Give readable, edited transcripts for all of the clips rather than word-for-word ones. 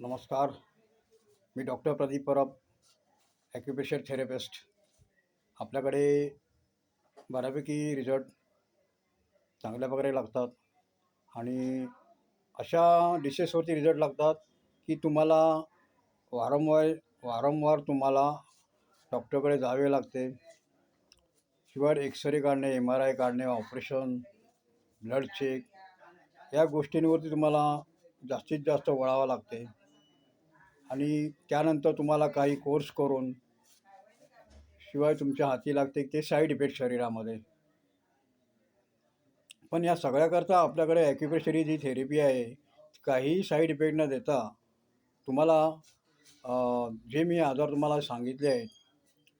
नमस्कार. मी doctor Pradeep Parab, acupressure therapist. आपल्याकडे बऱ्यापैकी रिझल्ट चांगल्या प्रकारे लागतात आणि अशा डिशेसवरती रिझल्ट लागतात की तुम्हाला वारंवार वारंवार तुम्हाला डॉक्टरकडे जावे लागते. शिवाय एक्सरे काढणे, MRI काढणे, ऑपरेशन, ब्लड चेक या गोष्टींवरती तुम्हाला जास्तीत जास्त वळावं लागते आणि त्यानंतर तुम्हाला काही कोर्स करून शिवाय तुमच्या हाती लागते ते साईड इफेक्ट शरीरामध्ये. पण या सगळ्याकरता आपल्याकडे ॲक्युप्रेशर ही जी थेरपी आहे, काहीही साईड इफेक्ट न देता तुम्हाला जे मी आजार तुम्हाला सांगितले आहेत,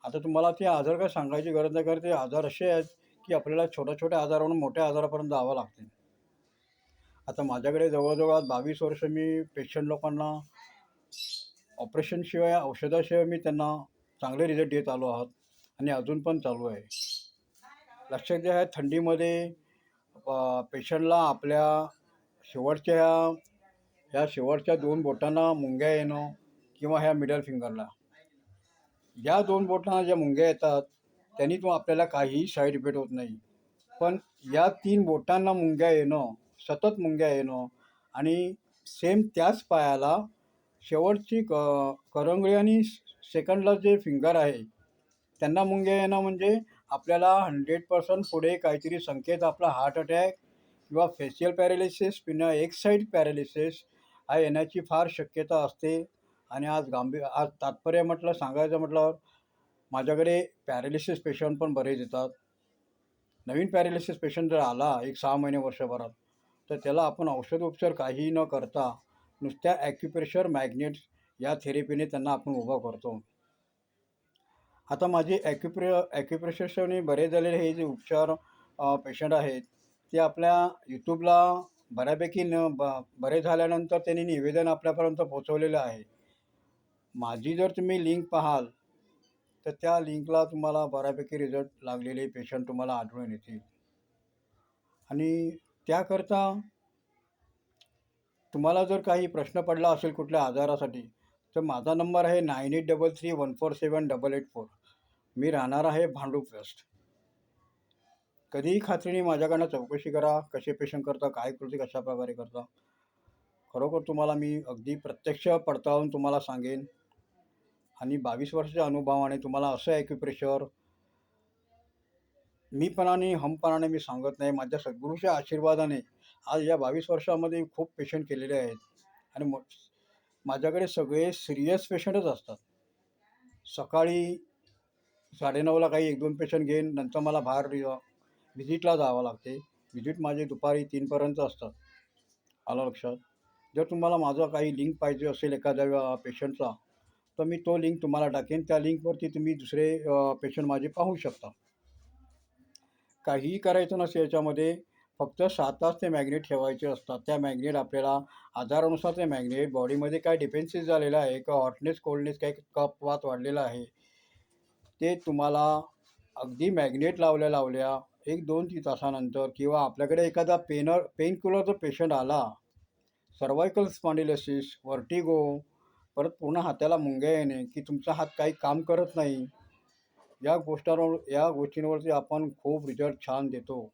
आता तुम्हाला ते आजार काय सांगायची गरज नाही, कारण ते आजार असे आहेत की आपल्याला छोट्या-छोट्या आजारावरून मोठ्या आजारापर्यंत जावं लागते. आता माझ्याकडे जवळजवळ आज 22 वर्ष मी पेशंट लोकांना ऑपरेशनशिवाय, औषधाशिवाय मी त्यांना चांगले रिझल्ट देत आलो आहोत आणि अजून पण चालू आहे. लक्षात घ्या, ह्या थंडीमध्ये पेशंटला आपल्या शेवटच्या ह्या शेवटच्या 2 बोटांना मुंग्या येणं किंवा ह्या मिडल फिंगरला या 2 बोटांना ज्या मुंग्या येतात त्यांनी तो आपल्याला काहीही साईड इफेक्ट होत नाही. पण या 3 बोटांना मुंग्या येणं, सतत मुंग्या येणं आणि सेम त्याच पायाला शेवटची करंगळी आणि सेकंडला जे फिंगर आहे त्यांना मुंग्या येणं म्हणजे आपल्याला 100% पुढे काहीतरी संकेत आपला हार्ट अटॅक किंवा फेशियल पॅरालिसिस किंवा एक साईड पॅरालिसिस हा येण्याची फार शक्यता असते. आणि आज तात्पर्य सांगायचं म्हटल्यावर माझ्याकडे पॅरालिसिस पेशंट पण बरेच येतात. नवीन पॅरालिसिस पेशंट जर आला 6 महिने वर्षभरात, तर त्याला आपण औषधोपचार काहीही न करता नुसत्या ॲक्युप्रेशर मॅग्नेट्स या थेरपीने त्यांना आपण उभं करतो. आता माझे ॲक्युप्रेशरने बरे झालेले हे जे उपचार पेशंट आहेत ते आपल्या यूट्यूबला बऱ्यापैकी बरे झाल्यानंतर त्यांनी निवेदन आपल्यापर्यंत पोचवलेलं आहे. माझी जर तुम्ही लिंक पाहाल तर त्या लिंकला तुम्हाला बऱ्यापैकी रिझल्ट लागलेले पेशंट तुम्हाला आढळून येतील. आणि त्याकरता तुम्हाला जर काही प्रश्न पडला असेल कुठल्या आजारासाठी, तर माझा नंबर आहे 9833147884. मी राहणार आहे भांडूप वेस्ट. कधीही खात्रीने माझ्याकडनं चौकशी करा, कसे पेशंट करता, काय कृती कशा प्रकारे करता. खरोखर तुम्हाला मी अगदी प्रत्यक्ष पडताळून तुम्हाला सांगेन. आणि 22 वर्षाच्या अनुभवाने तुम्हाला असं ॲक्युप्रेशर मीपणाने हमपणाने मी सांगत नाही, माझ्या सद्गुरूच्या आशीर्वादाने आज या 22 वर्षामध्ये खूप पेशंट केलेले आहेत. आणि माझ्याकडे सगळे सिरियस पेशंटच असतात. सकाळी 9:30ला काही 1-2 पेशंट घेईन, नंतर मला बाहेर व्हिजिटला जावं लागते. व्हिजिट माझे दुपारी 3पर्यंत असतात. आलं लक्षात? जर तुम्हाला माझा काही लिंक पाहिजे असेल एखाद्या पेशंटचा, तर मी तो लिंक तुम्हाला टाकेन. त्या लिंकवरती तुम्ही दुसरे पेशंट माझे पाहू शकता. काहीही करायचं नसतं याच्यामध्ये, फक्त 7 तास ते मॅग्नेट ठेवायचे असतात. त्या मॅग्नेट आपल्याला आजारानुसार ते मॅग्नेट बॉडीमध्ये काय डिफेन्सेस झालेला आहे का, हॉटनेस कोल्डनेस काही कफवात वाढलेला आहे, ते तुम्हाला अगदी मॅग्नेट लावल्या 1-2 तासानंतर किंवा आपल्याकडे एखादा पेनकिलरचा पेशंट आला, सर्वायकल स्पॉन्डिलोसिस, व्हर्टिगो, परत पूर्ण हाताला मुंग्या येणे की तुमचा हात काही काम करत नाही, या गोष्टींवरती आपण खूप रिझल्ट छान देतो.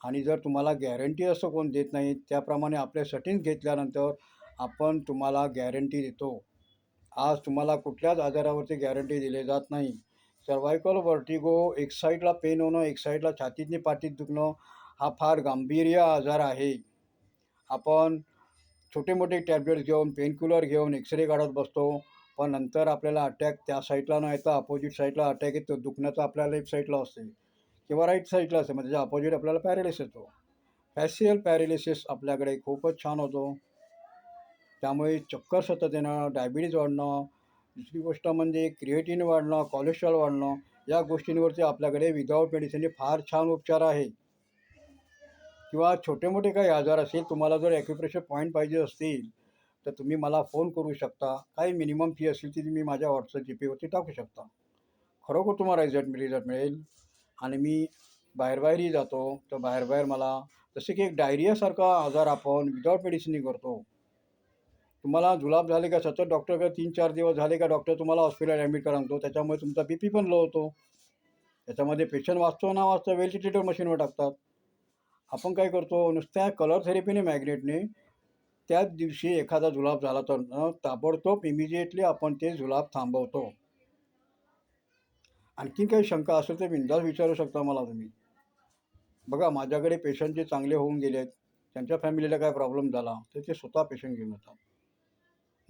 आणि जर तुम्हाला गॅरंटी असं कोण देत नाही, त्याप्रमाणे आपल्या सेटिंग्ज घेतल्यानंतर आपण तुम्हाला गॅरंटी देतो. आज तुम्हाला कुठल्याच आजारावरती गॅरंटी दिली जात नाही. सर्वायकल व्हर्टिगो, एक साईडला पेन होणं, एक साईडला छातीतनी पाठीत दुखणं हा फार गांभीर्य आजार आहे. आपण छोटे मोठे टॅबलेट्स घेऊन, पेनकिलर घेऊन एक्सरे काढत बसतो, पण नंतर आपल्याला अटॅक त्या साईडला न येता अपोजिट साईडला अटॅक येतो. दुखण्याचं आपल्या लेफ्ट साईडला असते किंवा राईट साईडला असते, म्हणजे अपोजिट आपल्याला पॅरालिसिस येतो. फॅशियल पॅरालिसिस आपल्याकडे खूपच छान होतो. त्यामुळे चक्कर सतत येणं, डायबिटीज वाढणं, दुसरी गोष्ट म्हणजे क्रिएटिन वाढणं, कोलेस्ट्रॉल वाढणं, या गोष्टींवरती आपल्याकडे विदाऊट मेडिसिनचे फार छान उपचार आहे. किंवा छोटे मोठे काही आजार असेल, तुम्हाला जर ॲक्युप्रेशर पॉईंट पाहिजे असतील, तर तुम्ही मला फोन करू शकता. काही मिनिमम फी असेल ती तुम्ही माझ्या WhatsApp GPवरती टाकू शकता. खरोखर तुम्हाला रिझल्ट मिळेल. आणि मी बाहेरही जातो, तर बाहेर मला जसे की एक डायरियासारखा आजार आपण विदाऊट मेडिसिननी करतो, तुम्हाला जुलाब झाले का सतत डॉक्टरकडे 3-4 दिवस झाले का डॉक्टर तुम्हाला हॉस्पिटल ॲडमिट करा म्हणतो. त्याच्यामुळे तुमचा बी पण लो होतो. त्याच्यामध्ये पेशंट वाचतो ना वाचतो व्हेंटिलेटर मशीनवर टाकतात. आपण काय करतो नुसत्या कलर थेरपीने मॅग्नेटने त्याच दिवशी एखादा जुलाब झाला तर ताबडतोब इमिजिएटली आपण ते जुलाब थांबवतो. आणखीन काही शंका असेल तर बिनधास्त विचारू शकता मला तुम्ही. बघा माझ्याकडे पेशंट जे चांगले होऊन गेले आहेत, त्यांच्या फॅमिलीला काय प्रॉब्लेम झाला, तर ते स्वतः पेशंट घेऊन येतात.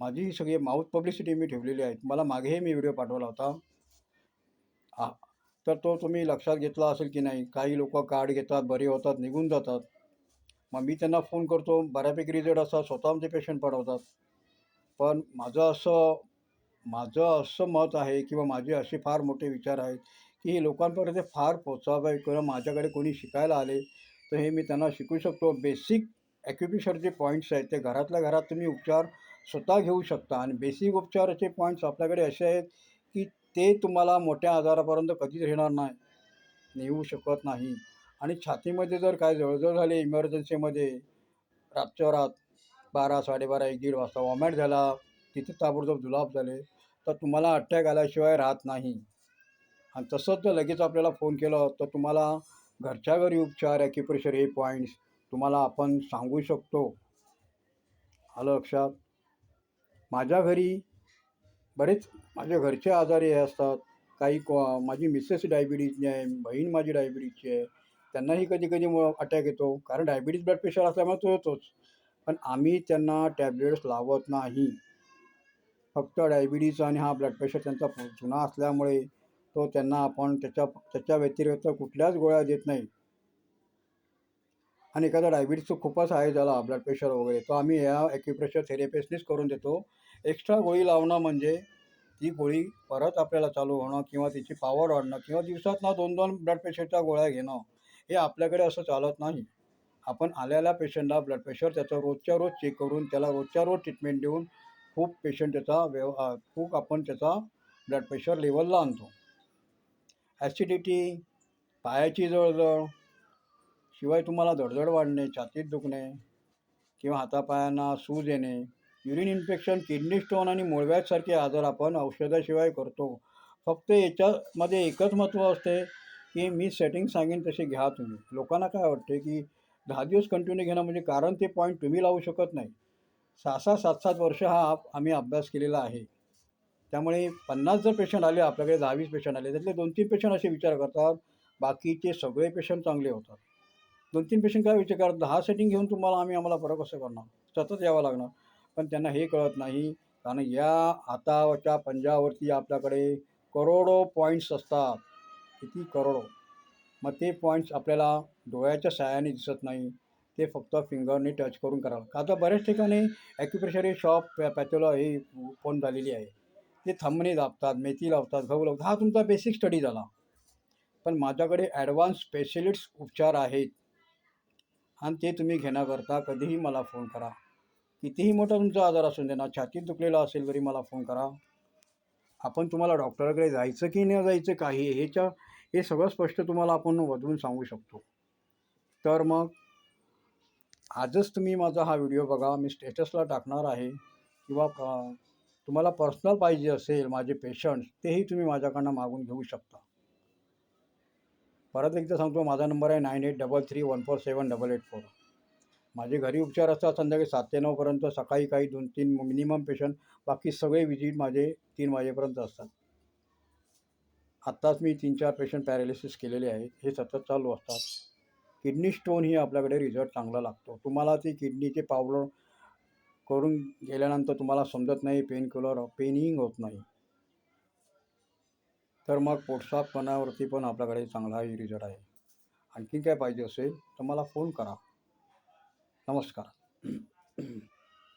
माझी ही सगळी माउथ पब्लिसिटी मी ठेवलेली आहे. मला मागेही मी व्हिडिओ पाठवला होता. हां, तर तो तुम्ही लक्षात घेतला असेल की नाही. काही लोकं कार्ड घेतात, बरे होतात, निघून जातात. मग मी त्यांना फोन करतो, बऱ्यापैकी रिझल्ट असतात, स्वतः आमचे पेशंट पाठवतात. पण माझं असं मत आहे किंवा माझे असे फार मोठे विचार आहेत, की हे लोकांपर्यंत फार पोहोचावं किंवा माझ्याकडे कोणी शिकायला आले, तर हे मी त्यांना शिकवू शकतो. बेसिक ॲक्युप्रेशर जे पॉईंट्स आहेत, ते घरातल्या घरात तुम्ही उपचार स्वतः घेऊ शकता आणि बेसिक उपचाराचे पॉईंट्स आपल्याकडे असे आहेत, की ते तुम्हाला मोठ्या आजारापर्यंत कधीच नेऊ शकत नाही. आणि छातीमध्ये जर काय जळजळ झाली इमर्जन्सीमध्ये रातच्या रात 12, 12:30, 1-1:30 वाजता वॉमिट झाला, तिथे ताबडतोब जुलाब झाले, तर तुम्हाला अटॅक आल्याशिवाय राहत नाही. आणि तसंच जर लगेच आपल्याला फोन केलं तर तुम्हाला घरच्या घरी उपचार, ॲक्युप्रेशर हे पॉईंट्स तुम्हाला आपण सांगू शकतो. आलं लक्षात? माझ्या घरी बरेच माझ्या घरचे आजारी हे असतात. काही माझी मिसेस डायबिटीजची आहे, बहीण माझी डायबिटीजची आहे. त्यांनाही कधी-कधी अटॅक येतो. कारण डायबिटीज ब्लड प्रेशर असल्यामुळे तो येतोच. पण आम्ही त्यांना टॅब्लेट्स लावत नाही. फक्त डायबिटीज आणि हा ब्लड प्रेशर त्यांचा जुना असल्यामुळे तो त्यांना आपण त्याच्या व्यतिरिक्त कुठल्याच गोळ्या देत नाही. आणि एखादा डायबिटीजचा खूपच हाय झाला ब्लड प्रेशर वगैरे, तो आम्ही या ॲक्युप्रेशर थेरपिस्टनीच करून देतो. एक्स्ट्रा गोळी लावणं म्हणजे ती गोळी परत आपल्याला चालू होणं किंवा तिची पॉवर वाढणं किंवा दिवसातनं 2-2 ब्लड प्रेशरच्या गोळ्या घेणं, हे आपल्याकडे असं चालत नाही. आपण आलेल्या पेशंटला ब्लड प्रेशर त्याचं रोजच्या रोज चेक करून त्याला रोजच्या रोज ट्रीटमेंट देऊन खूप आपण त्याचा ब्लड प्रेशर लेव्हलला आणतो. ॲसिडिटी, पायाची जळजळ, शिवाय तुम्हाला धडधड वाढणे, छातीत दुखणे किंवा हातापायांना सूज येणे, युरिन इन्फेक्शन, किडनी स्टोन आणि मूळव्याधसारखे आजार आपण औषधाशिवाय करतो. फक्त याच्यामध्ये एकच महत्त्व असते, की मी सेटिंग सांगेन तसे घ्या तुम्ही. लोकांना काय वाटते, की 10 दिवस कंटिन्यू घेणं म्हणजे कारण ते पॉईंट तुम्ही लावू शकत नाही. 6-6, 7-7 वर्ष हा आम्ही अभ्यास केलेला आहे. त्यामुळे 50 जर पेशंट आले आपल्याकडे 10-20 पेशंट आले, त्यातले 2-3 पेशंट असे विचार करतात, बाकीचे सगळे पेशंट चांगले होतात. 2-3 पेशंट काय विचार करतात, 10 सेटिंग घेऊन आम्हाला फरक कसं करणार? सतत यावं लागणार. पण त्यांना हे कळत नाही, कारण या हातावरच्या पंजावरती आपल्याकडे करोडो पॉईंट्स असतात. किती करोडो. मग ते पॉईंट्स आपल्याला डोळ्याच्या सहाय्याने दिसत नाही. ते फक्त फिंगरने टच करून करावं. का तर बऱ्याच ठिकाणी ॲक्युप्रेशर हे शॉप हे ओपन झालेली आहे. ते थंबने दाबतात, मेथी लावतात, गहू लावतात. हा तुमचा बेसिक स्टडी झाला. पण माझ्याकडे ॲडव्हान्स स्पेशलिस्ट उपचार आहेत आणि ते तुम्ही घेण्याकरता कधीही मला फोन करा. कितीही मोठा तुमचा आजार असून दे ना, छातीत दुखलेला असेल तरी मला फोन करा. आपण तुम्हाला डॉक्टरकडे जायचं की नाही जायचं काही हे सगळं स्पष्ट तुम्हाला आपण वधवून सांगू शकतो. तर मग आजच तुम्ही माझा हा व्हिडिओ बघा. मी स्टेटसला टाकणार आहे किंवा तुम्हाला पर्सनल पाहिजे असेल माझे पेशंट्स, तेही तुम्ही माझ्याकडनं मागून घेऊ शकता. परत एकदा सांगतो, माझा नंबर आहे 9833147884. माझे घरी उपचार असतात संध्याकाळी 7 ते 9 पर्यंत. सकाळी काही 2-3 मिनिमम पेशंट, बाकी सगळे विजिट माझे 3 वाजेपर्यंत असतात. आत्ताच मी 3-4 पेशंट पॅरालिसिस केलेले आहेत. हे सतत चालू असतात. किडनी स्टोन ही आपल्याकडे रिझल्ट चांगला लागतो. तुम्हाला ती किडनीचे पावडर करून गेल्यानंतर तुम्हाला समजत नाही, पेनही होत नाही. तर मग पोटसाफपणावरती पण आपल्याकडे चांगलाही रिझल्ट आहे. आणखीन काय पाहिजे असेल तर मला फोन करा. नमस्कार.